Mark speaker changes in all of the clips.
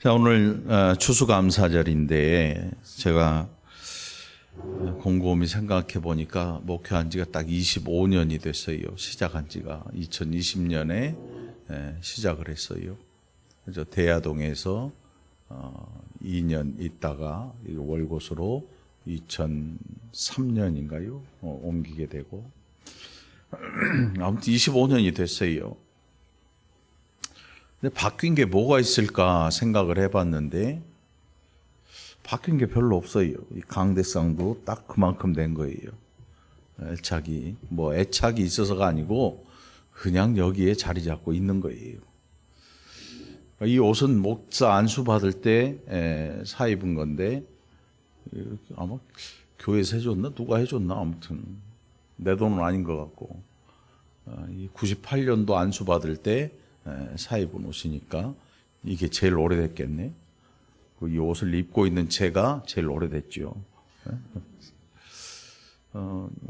Speaker 1: 자, 오늘 추수감사절인데 제가 곰곰이 생각해 보니까 목회한 지가 딱 25년이 됐어요. 시작한 지가 2020년에 시작을 했어요. 그래서 대야동에서 2년 있다가 월곶으로 2003년인가요? 옮기게 되고 아무튼 25년이 됐어요. 근데 바뀐 게 뭐가 있을까 생각을 해봤는데 바뀐 게 별로 없어요. 이 강대상도 딱 그만큼 된 거예요. 애착이 있어서가 아니고 그냥 여기에 자리 잡고 있는 거예요. 이 옷은 목사 안수 받을 때 사 입은 건데 아마 교회에서 해줬나 누가 해줬나 아무튼 내 돈은 아닌 것 같고 98년도 안수 받을 때 사 입은 옷이니까 이게 제일 오래됐겠네. 이 옷을 입고 있는 제가 제일 오래됐죠.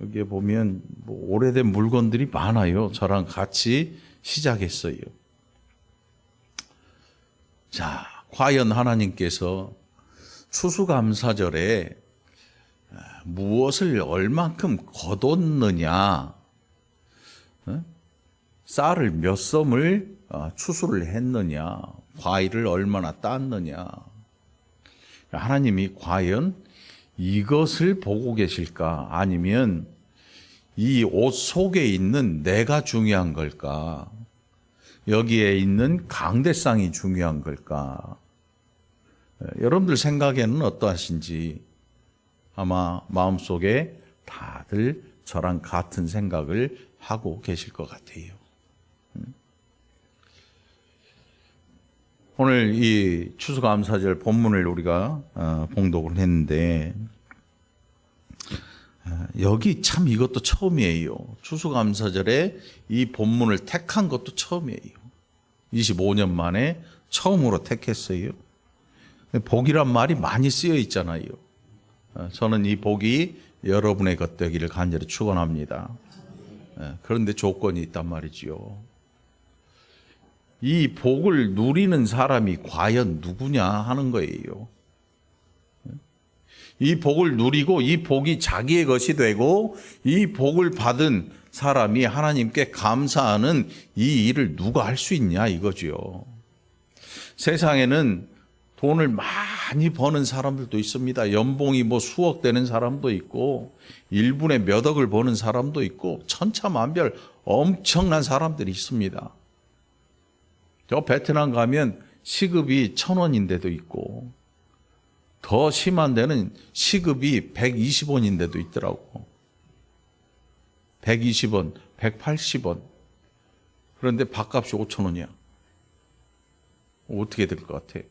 Speaker 1: 여기에 보면 오래된 물건들이 많아요. 저랑 같이 시작했어요. 자, 과연 하나님께서 추수감사절에 무엇을 얼만큼 거뒀느냐, 쌀을 몇 섬을 추수를 했느냐, 과일을 얼마나 땄느냐, 하나님이 과연 이것을 보고 계실까? 아니면 이 옷 속에 있는 내가 중요한 걸까? 여기에 있는 강대상이 중요한 걸까? 여러분들 생각에는 어떠하신지 아마 마음속에 다들 저랑 같은 생각을 하고 계실 것 같아요. 오늘 이 추수감사절 본문을 우리가 봉독을 했는데 여기 참 이것도 처음이에요. 추수감사절에 이 본문을 택한 것도 처음이에요. 25년 만에 처음으로 택했어요. 복이란 말이 많이 쓰여 있잖아요. 저는 이 복이 여러분의 것 되기를 간절히 축원합니다. 그런데 조건이 있단 말이지요. 이 복을 누리는 사람이 과연 누구냐 하는 거예요. 이 복을 누리고 이 복이 자기의 것이 되고 이 복을 받은 사람이 하나님께 감사하는 이 일을 누가 할 수 있냐 이거죠. 세상에는 돈을 많이 버는 사람들도 있습니다. 연봉이 수억 되는 사람도 있고 1분에 몇 억을 버는 사람도 있고 천차만별 엄청난 사람들이 있습니다. 저 베트남 가면 시급이 1,000원인데도 있고 더 심한 데는 시급이 120원인데도 있더라고. 120원, 180원. 그런데 밥값이 5,000원이야. 어떻게 될 것 같아?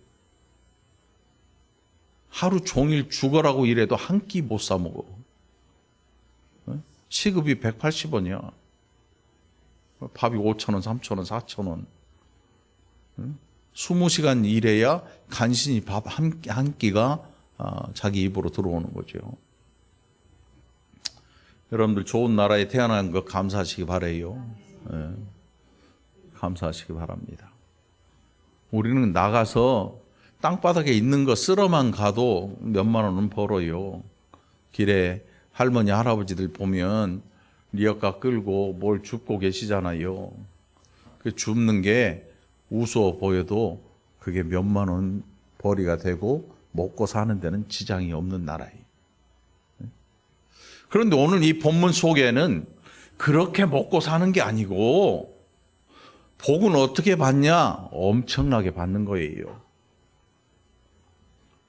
Speaker 1: 하루 종일 죽어라고 일해도 한 끼 못 사 먹어. 시급이 180원이야. 밥이 5,000원, 3,000원, 4,000원. 20시간 일해야 간신히 밥 한 끼가 자기 입으로 들어오는 거죠. 여러분들 좋은 나라에 태어난 거 감사하시기 바라요. 감사하시기 바랍니다. 우리는 나가서 땅바닥에 있는 거 쓸어만 가도 몇만 원은 벌어요. 길에 할머니 할아버지들 보면 리어카 끌고 뭘 줍고 계시잖아요. 그 줍는 게 우스워 보여도 그게 몇만 원 벌이가 되고 먹고 사는 데는 지장이 없는 나라예요. 그런데 오늘 이 본문 속에는 그렇게 먹고 사는 게 아니고 복은 어떻게 받냐? 엄청나게 받는 거예요.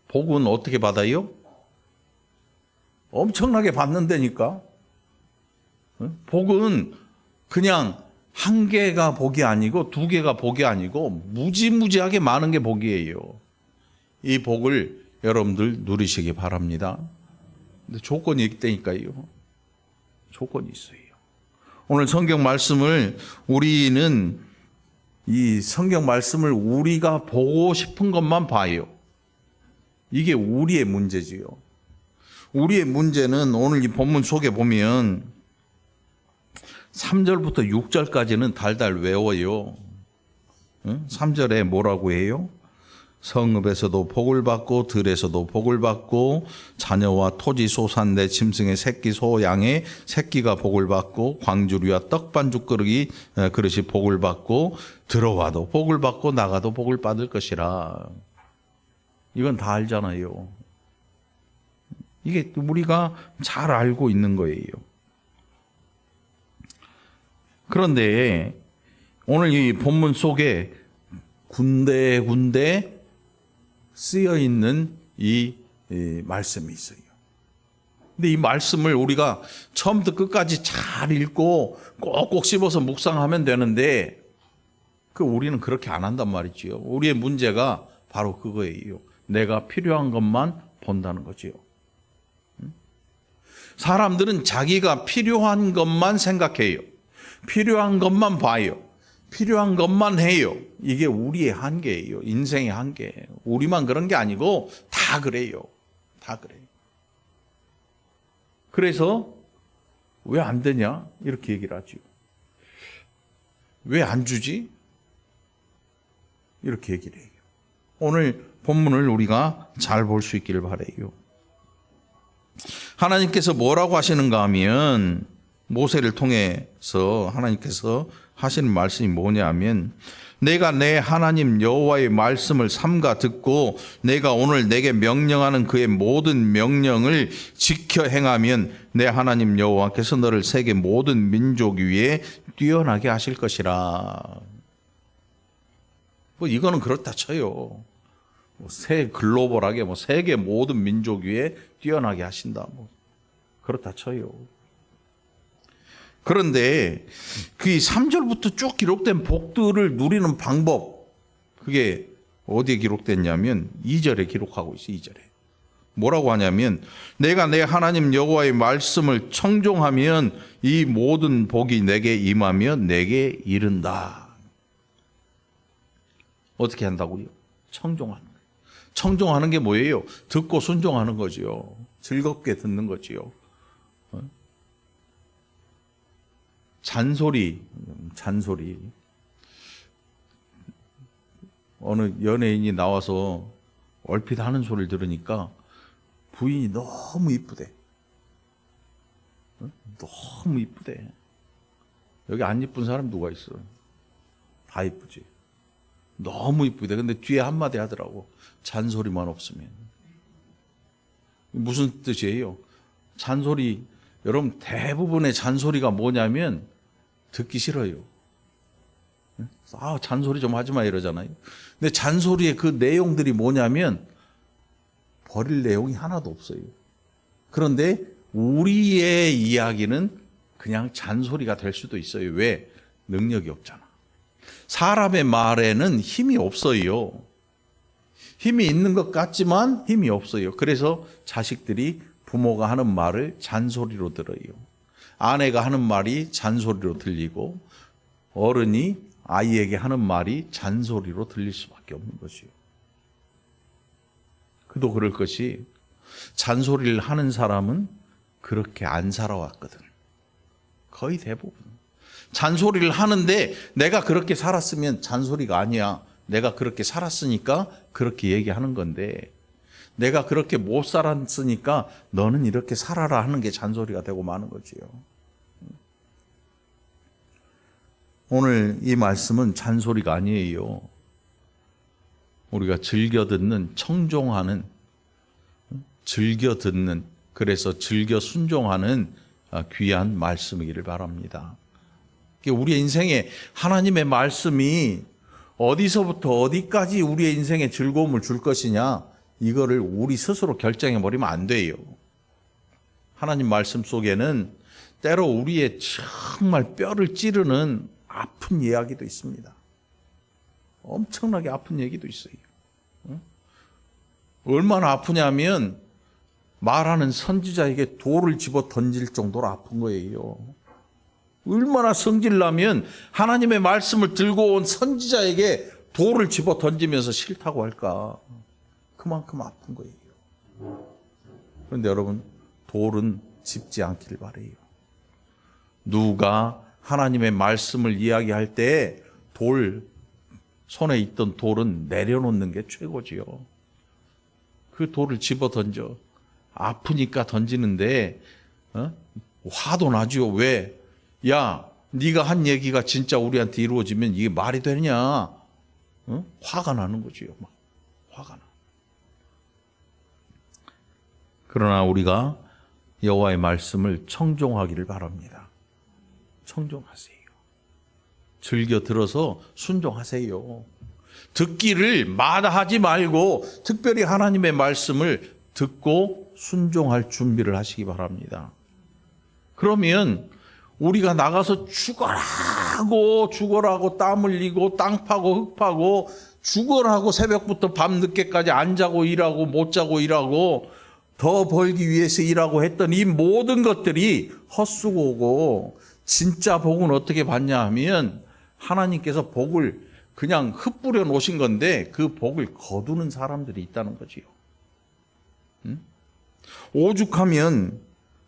Speaker 1: 복은 어떻게 받아요? 엄청나게 받는다니까. 복은 그냥 한 개가 복이 아니고 두 개가 복이 아니고 무지무지하게 많은 게 복이에요. 이 복을 여러분들 누리시기 바랍니다. 근데 조건이 있다니까요. 조건이 있어요. 오늘 성경 말씀을 우리는 이 성경 말씀을 우리가 보고 싶은 것만 봐요. 이게 우리의 문제지요. 우리의 문제는 오늘 이 본문 속에 보면 3절부터 6절까지는 달달 외워요. 3절에 뭐라고 해요? 성읍에서도 복을 받고 들에서도 복을 받고 자녀와 토지 소산 내 짐승의 새끼 소 양의 새끼가 복을 받고 광주리와 떡반죽 그릇이 복을 받고 들어와도 복을 받고 나가도 복을 받을 것이라. 이건 다 알잖아요. 이게 우리가 잘 알고 있는 거예요. 그런데 오늘 이 본문 속에 군데군데 쓰여 있는 이 말씀이 있어요. 근데 이 말씀을 우리가 처음부터 끝까지 잘 읽고 꼭꼭 씹어서 묵상하면 되는데 우리는 그렇게 안 한단 말이지요. 우리의 문제가 바로 그거예요. 내가 필요한 것만 본다는 거지요. 사람들은 자기가 필요한 것만 생각해요. 필요한 것만 봐요. 필요한 것만 해요. 이게 우리의 한계예요. 인생의 한계. 우리만 그런 게 아니고 다 그래요. 다 그래요. 그래서 왜 안 되냐? 이렇게 얘기를 하죠. 왜 안 주지? 이렇게 얘기를 해요. 오늘 본문을 우리가 잘 볼 수 있기를 바라요. 하나님께서 뭐라고 하시는가 하면 모세를 통해서 하나님께서 하시는 말씀이 뭐냐면 내가 내 하나님 여호와의 말씀을 삼가 듣고 내가 오늘 내게 명령하는 그의 모든 명령을 지켜 행하면 내 하나님 여호와께서 너를 세계 모든 민족 위에 뛰어나게 하실 것이라. 이거는 그렇다 쳐요. 글로벌하게 세계 모든 민족 위에 뛰어나게 하신다. 그렇다 쳐요. 그런데 그 3절부터 쭉 기록된 복들을 누리는 방법, 그게 어디에 기록됐냐면 2절에 기록하고 있어요. 2절에. 뭐라고 하냐면 내가 내 하나님 여호와의 말씀을 청종하면 이 모든 복이 내게 임하며 내게 이른다. 어떻게 한다고요? 청종하는 거예요. 청종하는 게 뭐예요? 듣고 순종하는 거지요. 즐겁게 듣는 거지요. 잔소리. 어느 연예인이 나와서 얼핏 하는 소리를 들으니까 부인이 너무 이쁘대. 너무 이쁘대. 여기 안 이쁜 사람 누가 있어? 다 이쁘지. 너무 이쁘대. 근데 뒤에 한마디 하더라고. 잔소리만 없으면. 무슨 뜻이에요? 잔소리, 여러분 대부분의 잔소리가 뭐냐면 듣기 싫어요. 잔소리 좀 하지 마 이러잖아요. 근데 잔소리의 그 내용들이 뭐냐면 버릴 내용이 하나도 없어요. 그런데 우리의 이야기는 그냥 잔소리가 될 수도 있어요. 왜? 능력이 없잖아. 사람의 말에는 힘이 없어요. 힘이 있는 것 같지만 힘이 없어요. 그래서 자식들이 부모가 하는 말을 잔소리로 들어요. 아내가 하는 말이 잔소리로 들리고 어른이 아이에게 하는 말이 잔소리로 들릴 수밖에 없는 것이요. 그도 그럴 것이 잔소리를 하는 사람은 그렇게 안 살아왔거든. 거의 대부분. 잔소리를 하는데 내가 그렇게 살았으면 잔소리가 아니야. 내가 그렇게 살았으니까 그렇게 얘기하는 건데 내가 그렇게 못 살았으니까 너는 이렇게 살아라 하는 게 잔소리가 되고 마는 거지요. 오늘 이 말씀은 잔소리가 아니에요. 우리가 즐겨 듣는, 청종하는, 즐겨 듣는, 그래서 즐겨 순종하는 귀한 말씀이기를 바랍니다. 우리의 인생에 하나님의 말씀이 어디서부터 어디까지 우리의 인생에 즐거움을 줄 것이냐, 이거를 우리 스스로 결정해 버리면 안 돼요. 하나님 말씀 속에는 때로 우리의 정말 뼈를 찌르는 아픈 이야기도 있습니다. 엄청나게 아픈 얘기도 있어요. 얼마나 아프냐면 말하는 선지자에게 돌을 집어 던질 정도로 아픈 거예요. 얼마나 성질나면 하나님의 말씀을 들고 온 선지자에게 돌을 집어 던지면서 싫다고 할까. 그만큼 아픈 거예요. 그런데 여러분, 돌은 짚지 않기를 바라요. 누가 하나님의 말씀을 이야기할 때 돌 손에 있던 돌은 내려놓는 게 최고지요. 그 돌을 집어 던져. 아프니까 던지는데 화도 나죠. 왜? 야, 네가 한 얘기가 진짜 우리한테 이루어지면 이게 말이 되냐? 화가 나는 거지요. 막 화가 나. 그러나 우리가 여호와의 말씀을 청종하기를 바랍니다. 청종하세요. 즐겨 들어서 순종하세요. 듣기를 마다하지 말고 특별히 하나님의 말씀을 듣고 순종할 준비를 하시기 바랍니다. 그러면 우리가 나가서 죽어라고 땀 흘리고 땅 파고 흙 파고 죽어라고 새벽부터 밤늦게까지 안 자고 일하고 못 자고 일하고 더 벌기 위해서 일하고 했던 이 모든 것들이 헛수고고, 진짜 복은 어떻게 받냐 하면 하나님께서 복을 그냥 흩뿌려 놓으신 건데 그 복을 거두는 사람들이 있다는 거지요. 오죽하면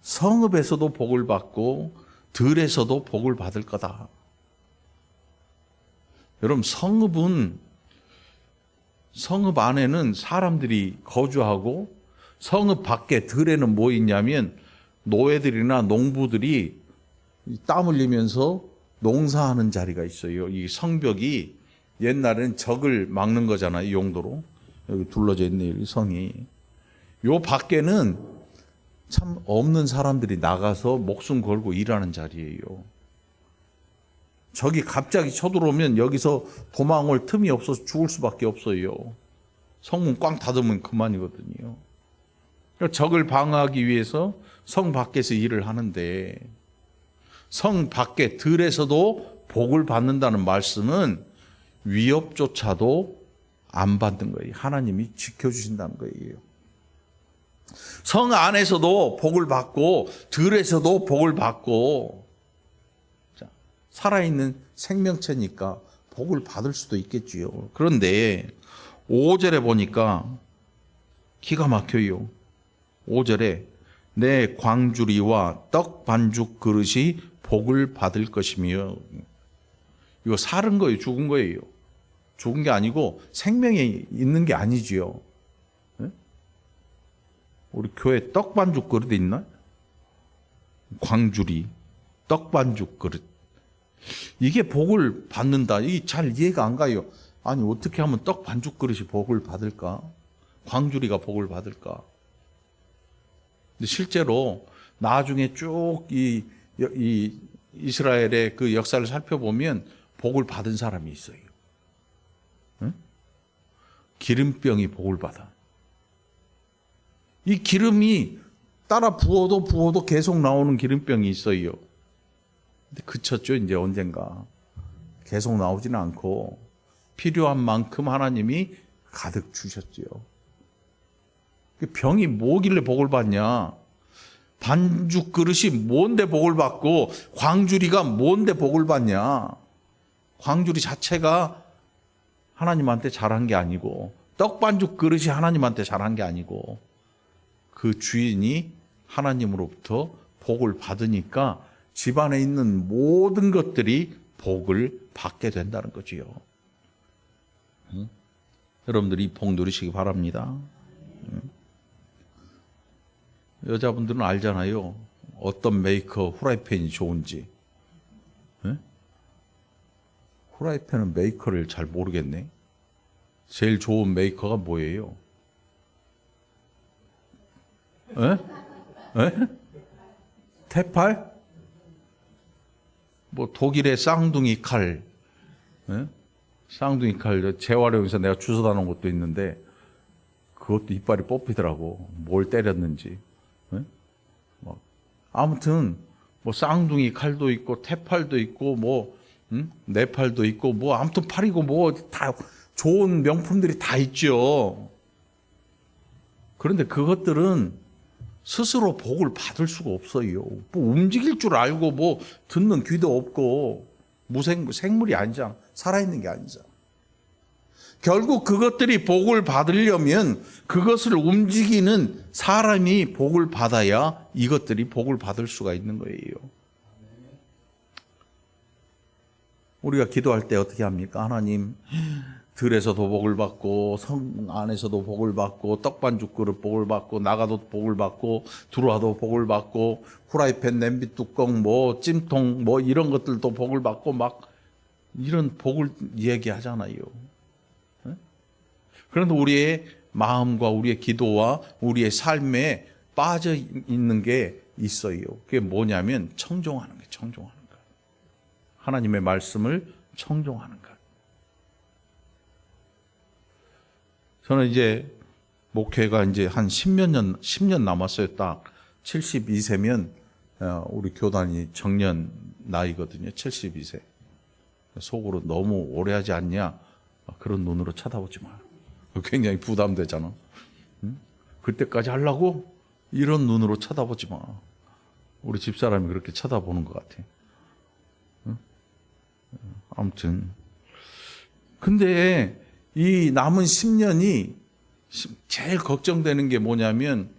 Speaker 1: 성읍에서도 복을 받고 들에서도 복을 받을 거다. 여러분, 성읍 안에는 사람들이 거주하고 성읍 밖에 들에는 뭐 있냐면 노예들이나 농부들이 땀 흘리면서 농사하는 자리가 있어요. 이 성벽이 옛날에는 적을 막는 거잖아요. 이 용도로. 여기 둘러져 있네요. 이 성이. 요 밖에는 참 없는 사람들이 나가서 목숨 걸고 일하는 자리예요. 적이 갑자기 쳐들어오면 여기서 도망 올 틈이 없어서 죽을 수밖에 없어요. 성문 꽝 닫으면 그만이거든요. 적을 방어하기 위해서 성 밖에서 일을 하는데, 성 밖에 들에서도 복을 받는다는 말씀은 위협조차도 안 받는 거예요. 하나님이 지켜주신다는 거예요. 성 안에서도 복을 받고 들에서도 복을 받고, 살아있는 생명체니까 복을 받을 수도 있겠지요. 그런데 5절에 보니까 기가 막혀요. 5절에 내 광주리와 떡 반죽 그릇이 복을 받을 것이며, 이거 살은 거예요? 죽은 거예요? 죽은 게 아니고 생명이 있는 게 아니지요. 우리 교회 떡 반죽 그릇 있나? 광주리, 떡 반죽 그릇. 이게 복을 받는다. 이게 잘 이해가 안 가요. 아니, 어떻게 하면 떡 반죽 그릇이 복을 받을까? 광주리가 복을 받을까? 근데 실제로 나중에 쭉 이 이스라엘의 그 역사를 살펴보면 복을 받은 사람이 있어요. 응? 기름병이 복을 받아. 이 기름이 따라 부어도 계속 나오는 기름병이 있어요. 근데 그쳤죠, 이제 언젠가. 계속 나오지는 않고 필요한 만큼 하나님이 가득 주셨지요. 병이 뭐길래 복을 받냐? 반죽 그릇이 뭔데 복을 받고 광주리가 뭔데 복을 받냐? 광주리 자체가 하나님한테 잘한 게 아니고, 떡 반죽 그릇이 하나님한테 잘한 게 아니고, 그 주인이 하나님으로부터 복을 받으니까 집안에 있는 모든 것들이 복을 받게 된다는 거지요. 여러분들이 이 복 누리시기 바랍니다. 여자분들은 알잖아요. 어떤 메이커 후라이팬이 좋은지. 후라이팬은 메이커를 잘 모르겠네. 제일 좋은 메이커가 뭐예요? 테팔? 뭐 독일의 쌍둥이 칼. 쌍둥이 칼, 재활용해서 내가 주워다 놓은 것도 있는데 그것도 이빨이 뽑히더라고. 뭘 때렸는지. 아무튼 뭐 쌍둥이 칼도 있고 테팔도 있고 뭐 네팔도 있고 뭐 아무튼 팔이고 뭐 다 좋은 명품들이 다 있죠. 그런데 그것들은 스스로 복을 받을 수가 없어요. 뭐 움직일 줄 알고 뭐 듣는 귀도 없고 생물이 아니잖아. 살아있는 게 아니잖아. 결국 그것들이 복을 받으려면 그것을 움직이는 사람이 복을 받아야 이것들이 복을 받을 수가 있는 거예요. 우리가 기도할 때 어떻게 합니까? 하나님, 들에서도 복을 받고 성 안에서도 복을 받고 떡반죽 그릇 복을 받고 나가도 복을 받고 들어와도 복을 받고 후라이팬 냄비 뚜껑 뭐 찜통 뭐 이런 것들도 복을 받고 막 이런 복을 얘기하잖아요. 그런데 우리의 마음과 우리의 기도와 우리의 삶에 빠져 있는 게 있어요. 그게 뭐냐면 청종하는 거예요. 청종하는 거. 하나님의 말씀을 청종하는 것. 저는 이제 목회가 이제 한 10년 남았어요. 딱 72세면 우리 교단이 정년 나이거든요. 72세. 속으로 너무 오래 하지 않냐? 그런 눈으로 쳐다보지 마. 굉장히 부담되잖아. 응? 그때까지 하려고? 이런 눈으로 쳐다보지 마. 우리 집사람이 그렇게 쳐다보는 것 같아. 응? 아무튼. 근데 이 남은 10년이 제일 걱정되는 게 뭐냐면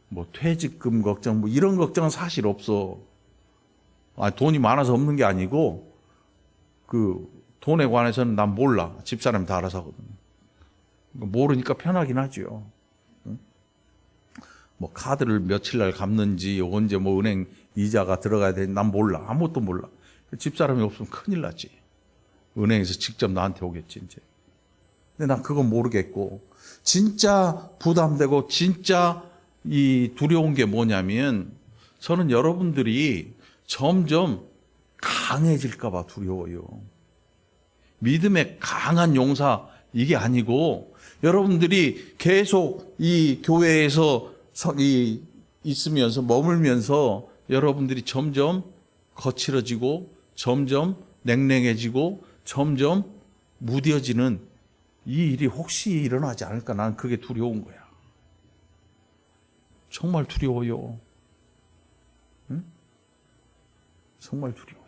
Speaker 1: 뭐 퇴직금 걱정 뭐 이런 걱정은 사실 없어. 돈이 많아서 없는 게 아니고 그 돈에 관해서는 난 몰라. 집사람이 다 알아서 하거든. 모르니까 편하긴 하죠. 뭐 카드를 며칠 날 갚는지 언제 뭐 은행 이자가 들어가야 되는지 난 몰라. 아무것도 몰라. 집사람이 없으면 큰일 나지. 은행에서 직접 나한테 오겠지 이제. 근데 난 그건 모르겠고 진짜 부담되고 진짜 이 두려운 게 뭐냐면 저는 여러분들이 점점 강해질까 봐 두려워요. 믿음의 강한 용사 이게 아니고 여러분들이 계속 이 교회에서 있으면서 머물면서 여러분들이 점점 거칠어지고 점점 냉랭해지고 점점 무뎌지는 이 일이 혹시 일어나지 않을까 나는 그게 두려운 거야. 정말 두려워요. 응? 정말 두려워요.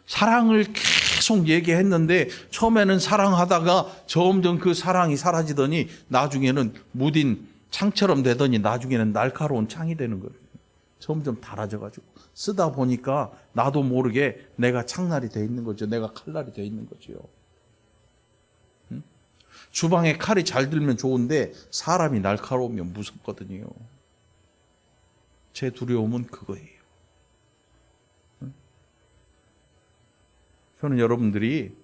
Speaker 1: 사랑을 계속 얘기했는데 처음에는 사랑하다가 점점 그 사랑이 사라지더니 나중에는 무딘 창처럼 되더니 나중에는 날카로운 창이 되는 거예요. 점점 닳아져가지고 쓰다 보니까 나도 모르게 내가 창날이 돼 있는 거죠. 내가 칼날이 돼 있는 거죠. 응? 주방에 칼이 잘 들면 좋은데 사람이 날카로우면 무섭거든요. 제 두려움은 그거예요. 저는 여러분들이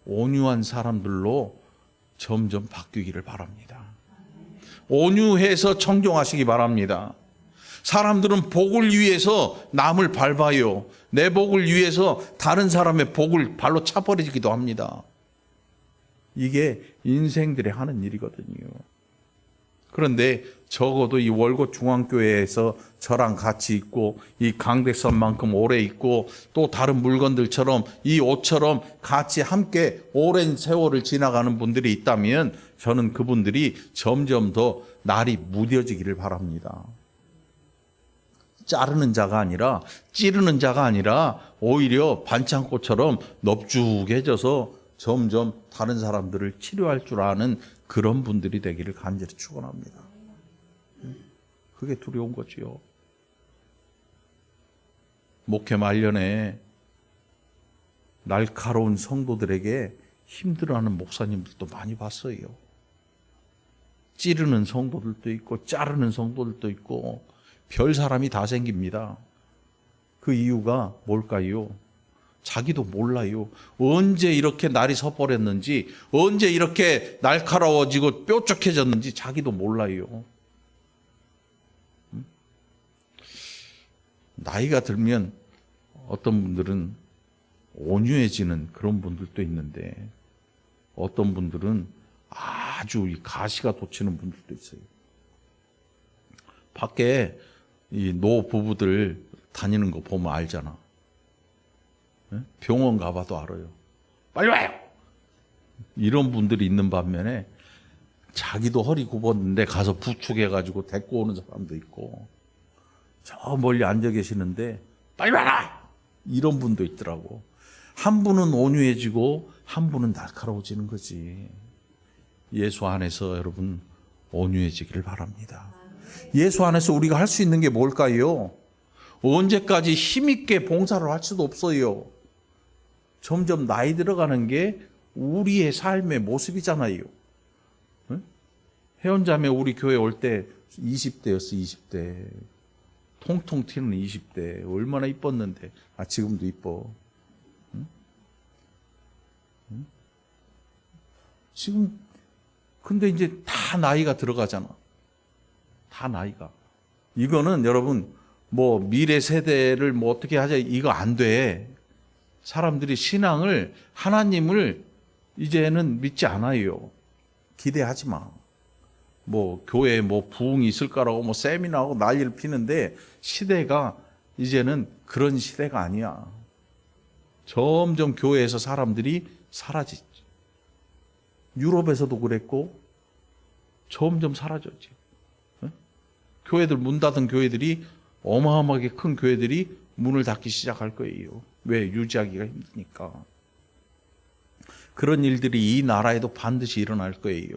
Speaker 1: 온유한 사람들로 점점 바뀌기를 바랍니다. 온유해서 청종하시기 바랍니다. 사람들은 복을 위해서 남을 밟아요. 내 복을 위해서 다른 사람의 복을 발로 차버리기도 합니다. 이게 인생들의 하는 일이거든요. 그런데 적어도 이 월곶 중앙교회에서 저랑 같이 있고 이 강백선만큼 오래 있고 또 다른 물건들처럼 이 옷처럼 같이 함께 오랜 세월을 지나가는 분들이 있다면 저는 그분들이 점점 더 날이 무뎌지기를 바랍니다. 자르는 자가 아니라 찌르는 자가 아니라 오히려 반창고처럼 넙죽해져서 점점 다른 사람들을 치료할 줄 아는 그런 분들이 되기를 간절히 축원합니다. 그게 두려운 거지요. 목회 말년에 날카로운 성도들에게 힘들어하는 목사님들도 많이 봤어요. 찌르는 성도들도 있고 자르는 성도들도 있고 별 사람이 다 생깁니다. 그 이유가 뭘까요? 자기도 몰라요. 언제 이렇게 날이 서버렸는지, 언제 이렇게 날카로워지고 뾰족해졌는지 자기도 몰라요. 나이가 들면 어떤 분들은 온유해지는 그런 분들도 있는데 어떤 분들은 아주 이 가시가 돋치는 분들도 있어요. 밖에 이 노 부부들 다니는 거 보면 알잖아. 병원 가봐도 알아요. 빨리 와요! 이런 분들이 있는 반면에 자기도 허리 굽었는데 가서 부축해가지고 데리고 오는 사람도 있고 저 멀리 앉아 계시는데 빨리 와라! 이런 분도 있더라고. 한 분은 온유해지고 한 분은 날카로워지는 거지. 예수 안에서 여러분 온유해지기를 바랍니다. 예수 안에서 우리가 할 수 있는 게 뭘까요? 언제까지 힘있게 봉사를 할 수도 없어요. 점점 나이 들어가는 게 우리의 삶의 모습이잖아요. 응? 혜원자매 우리 교회 올 때 20대였어, 20대. 통통 튀는 20대. 얼마나 이뻤는데. 지금도 이뻐. 응? 응? 지금, 근데 이제 다 나이가 들어가잖아. 다 나이가. 이거는 여러분, 뭐 미래 세대를 뭐 어떻게 하자, 이거 안 돼. 사람들이 신앙을, 하나님을 이제는 믿지 않아요. 기대하지 마. 뭐 교회에 뭐 부흥이 있을 거라고 뭐 세미나하고 난리를 피는데 시대가 이제는 그런 시대가 아니야. 점점 교회에서 사람들이 사라지지. 유럽에서도 그랬고 점점 사라졌지. 교회들 문 닫은 교회들이 어마어마하게 큰 교회들이 문을 닫기 시작할 거예요. 왜? 유지하기가 힘드니까. 그런 일들이 이 나라에도 반드시 일어날 거예요.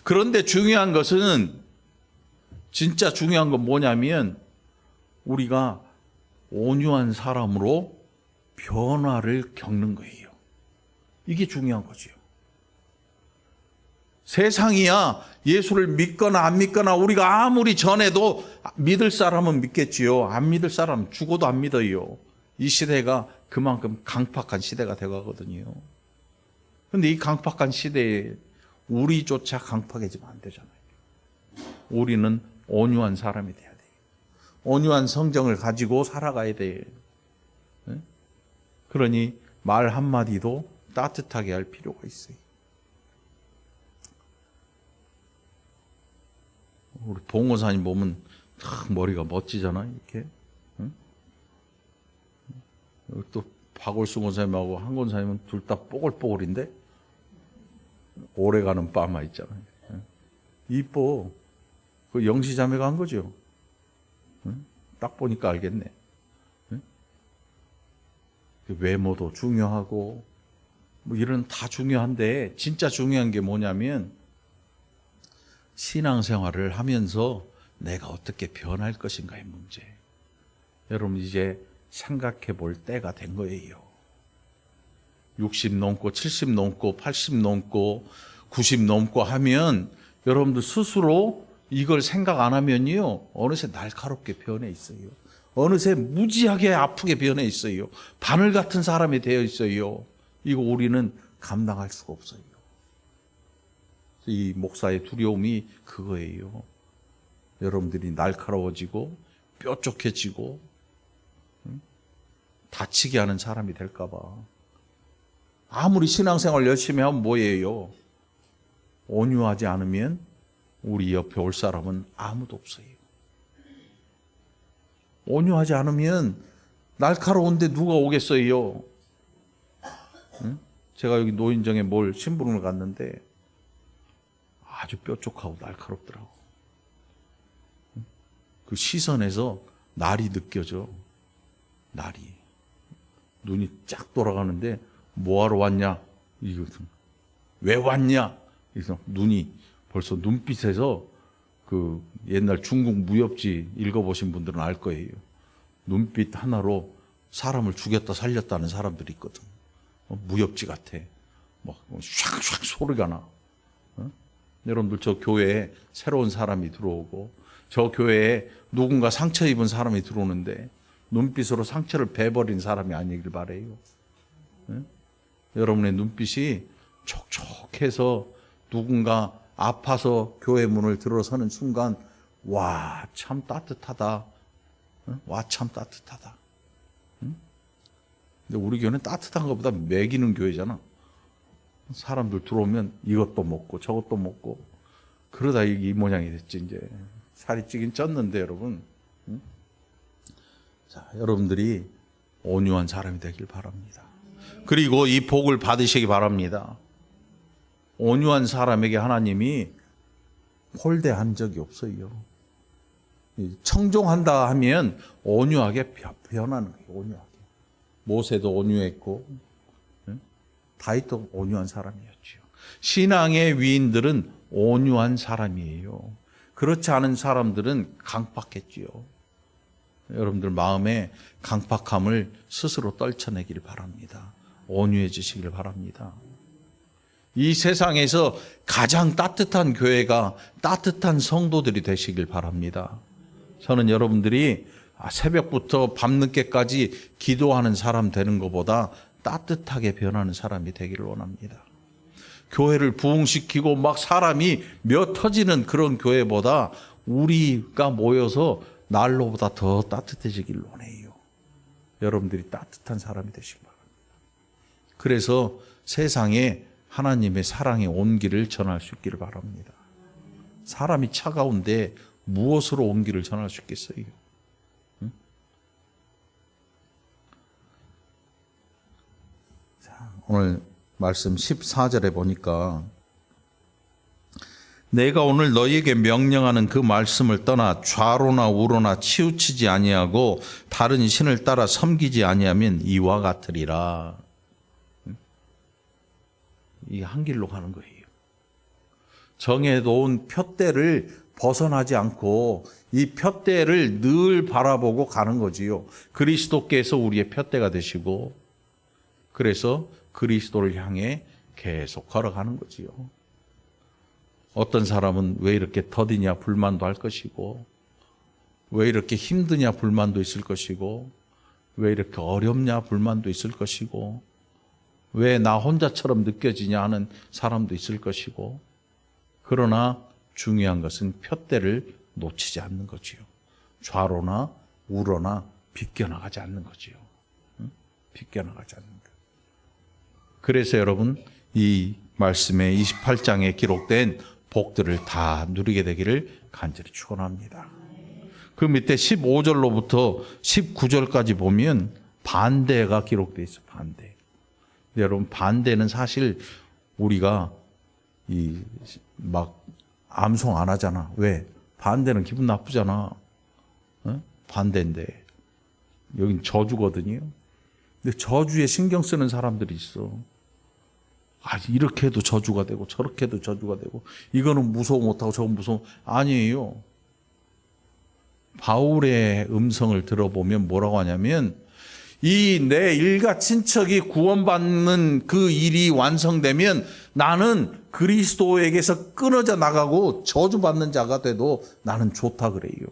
Speaker 1: 그런데 중요한 것은, 진짜 중요한 건 뭐냐면 우리가 온유한 사람으로 변화를 겪는 거예요. 이게 중요한 거죠. 세상이야 예수를 믿거나 안 믿거나 우리가 아무리 전해도 믿을 사람은 믿겠지요. 안 믿을 사람은 죽어도 안 믿어요. 이 시대가 그만큼 강팍한 시대가 되어가거든요. 그런데 이 강팍한 시대에 우리조차 강팍해지면 안 되잖아요. 우리는 온유한 사람이 돼야 돼요. 온유한 성정을 가지고 살아가야 돼요. 그러니 말 한마디도 따뜻하게 할 필요가 있어요. 우리 봉호사님 보면 탁 머리가 멋지잖아, 이렇게. 응? 또 박올수 권사님하고 한 권사님은 둘 다 뽀글뽀글인데 오래가는 빠마 있잖아요. 이뻐. 그 영시자매가 한 거죠. 응? 딱 보니까 알겠네. 응? 그 외모도 중요하고 뭐 이런 다 중요한데 진짜 중요한 게 뭐냐면 신앙생활을 하면서 내가 어떻게 변할 것인가의 문제. 여러분 이제 생각해 볼 때가 된 거예요. 60 넘고 70 넘고 80 넘고 90 넘고 하면 여러분들 스스로 이걸 생각 안 하면요 어느새 날카롭게 변해 있어요. 어느새 무지하게 아프게 변해 있어요. 바늘 같은 사람이 되어 있어요. 이거 우리는 감당할 수가 없어요. 이 목사의 두려움이 그거예요. 여러분들이 날카로워지고 뾰족해지고 다치게 하는 사람이 될까 봐. 아무리 신앙생활 열심히 하면 뭐예요? 온유하지 않으면 우리 옆에 올 사람은 아무도 없어요. 온유하지 않으면 날카로운데 누가 오겠어요? 응? 제가 여기 노인정에 신부름을 갔는데 아주 뾰족하고 날카롭더라고. 그 시선에서 날이 느껴져. 날이. 눈이 쫙 돌아가는데 뭐하러 왔냐? 이거든. 왜 왔냐? 그래서 눈이 벌써 눈빛에서 그 옛날 중국 무협지 읽어보신 분들은 알 거예요. 눈빛 하나로 사람을 죽였다 살렸다는 사람들이 있거든. 무협지 같아. 막 샥샥 소리가 나. 여러분들 저 교회에 새로운 사람이 들어오고 저 교회에 누군가 상처 입은 사람이 들어오는데 눈빛으로 상처를 베버린 사람이 아니길 바라요. 여러분의 눈빛이 촉촉해서 누군가 아파서 교회 문을 들어서는 순간 와, 참 따뜻하다. 와, 참 따뜻하다. 근데 우리 교회는 따뜻한 것보다 먹이는 교회잖아. 사람들 들어오면 이것도 먹고 저것도 먹고 그러다 이 모양이 됐지. 이제 살이 찌긴 쪘는데 여러분. 자, 여러분들이 온유한 사람이 되길 바랍니다. 그리고 이 복을 받으시기 바랍니다. 온유한 사람에게 하나님이 홀대한 적이 없어요. 청종한다 하면 온유하게 변하는 거예요. 온유하게. 모세도 온유했고 다윗도 온유한 사람이었죠. 신앙의 위인들은 온유한 사람이에요. 그렇지 않은 사람들은 강팍했지요. 여러분들 마음에 강팍함을 스스로 떨쳐내기를 바랍니다. 온유해지시길 바랍니다. 이 세상에서 가장 따뜻한 교회가 따뜻한 성도들이 되시길 바랍니다. 저는 여러분들이 새벽부터 밤늦게까지 기도하는 사람 되는 것보다 따뜻하게 변하는 사람이 되기를 원합니다. 교회를 부흥시키고 막 사람이 몇 터지는 그런 교회보다 우리가 모여서 난로보다 더 따뜻해지길 원해요. 여러분들이 따뜻한 사람이 되시기 바랍니다. 그래서 세상에 하나님의 사랑의 온기를 전할 수 있기를 바랍니다. 사람이 차가운데 무엇으로 온기를 전할 수 있겠어요? 응? 자, 오늘 말씀 14절에 보니까 내가 오늘 너희에게 명령하는 그 말씀을 떠나 좌로나 우로나 치우치지 아니하고 다른 신을 따라 섬기지 아니하면 이와 같으리라. 이 한 길로 가는 거예요. 정해놓은 푯대를 벗어나지 않고 이 푯대를 늘 바라보고 가는 거지요. 그리스도께서 우리의 푯대가 되시고 그래서 그리스도를 향해 계속 걸어가는 거지요. 어떤 사람은 왜 이렇게 더디냐 불만도 할 것이고 왜 이렇게 힘드냐 불만도 있을 것이고 왜 이렇게 어렵냐 불만도 있을 것이고 왜 나 혼자처럼 느껴지냐 하는 사람도 있을 것이고 그러나 중요한 것은 푯대를 놓치지 않는 거지요. 좌로나 우로나 비껴나가지 않는 거지요. 비껴나가지 않는 것. 그래서 여러분 이 말씀의 28장에 기록된 복들을 다 누리게 되기를 간절히 축원합니다. 그 밑에 15절로부터 19절까지 보면 반대가 기록되어 있어요. 반대. 여러분 반대는 사실 우리가 막 암송 안 하잖아. 왜? 반대는 기분 나쁘잖아. 반대인데 여긴 저주거든요. 근데 저주에 신경 쓰는 사람들이 있어. 이렇게 해도 저주가 되고 저렇게 해도 저주가 되고 이거는 무서워 못하고 저건 무서워. 아니에요. 바울의 음성을 들어보면 뭐라고 하냐면 이 내 일가 친척이 구원받는 그 일이 완성되면 나는 그리스도에게서 끊어져 나가고 저주받는 자가 돼도 나는 좋다 그래요.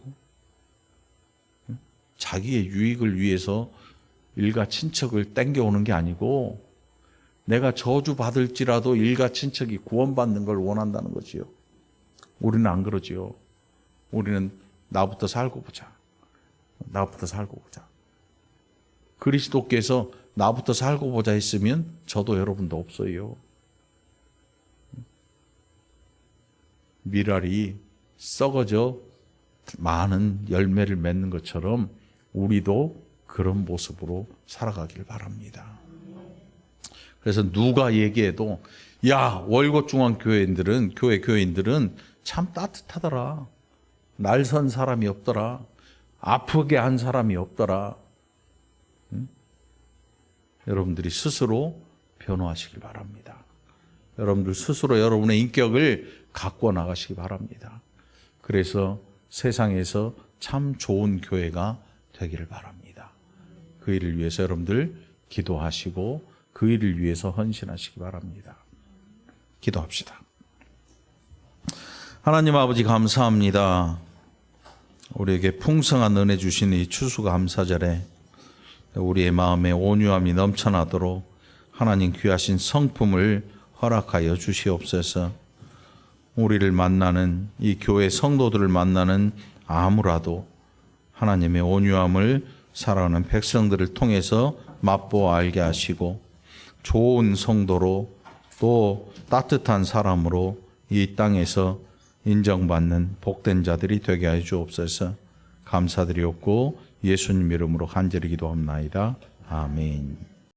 Speaker 1: 자기의 유익을 위해서 일가 친척을 땡겨오는 게 아니고 내가 저주받을지라도 일가 친척이 구원받는 걸 원한다는 거지요. 우리는 안 그러지요. 우리는 나부터 살고 보자. 나부터 살고 보자. 그리스도께서 나부터 살고 보자 했으면 저도 여러분도 없어요. 밀알이 썩어져 많은 열매를 맺는 것처럼 우리도 그런 모습으로 살아가길 바랍니다. 그래서 누가 얘기해도 야 월곶중앙교회인들은 교회 교인들은 참 따뜻하더라. 날 선 사람이 없더라. 아프게 한 사람이 없더라. 여러분들이 스스로 변화하시길 바랍니다. 여러분들 스스로 여러분의 인격을 갖고 나가시기 바랍니다. 그래서 세상에서 참 좋은 교회가 되기를 바랍니다. 그 일을 위해서 여러분들 기도하시고 그 일을 위해서 헌신하시기 바랍니다. 기도합시다. 하나님 아버지 감사합니다. 우리에게 풍성한 은혜 주신 이 추수감사절에 우리의 마음에 온유함이 넘쳐나도록 하나님 귀하신 성품을 허락하여 주시옵소서. 우리를 만나는 이 교회 성도들을 만나는 아무라도 하나님의 온유함을 살아가는 백성들을 통해서 맛보아 알게 하시고 좋은 성도로 또 따뜻한 사람으로 이 땅에서 인정받는 복된 자들이 되게 하여 주옵소서. 감사드리옵고 예수님 이름으로 간절히 기도합나이다. 아멘.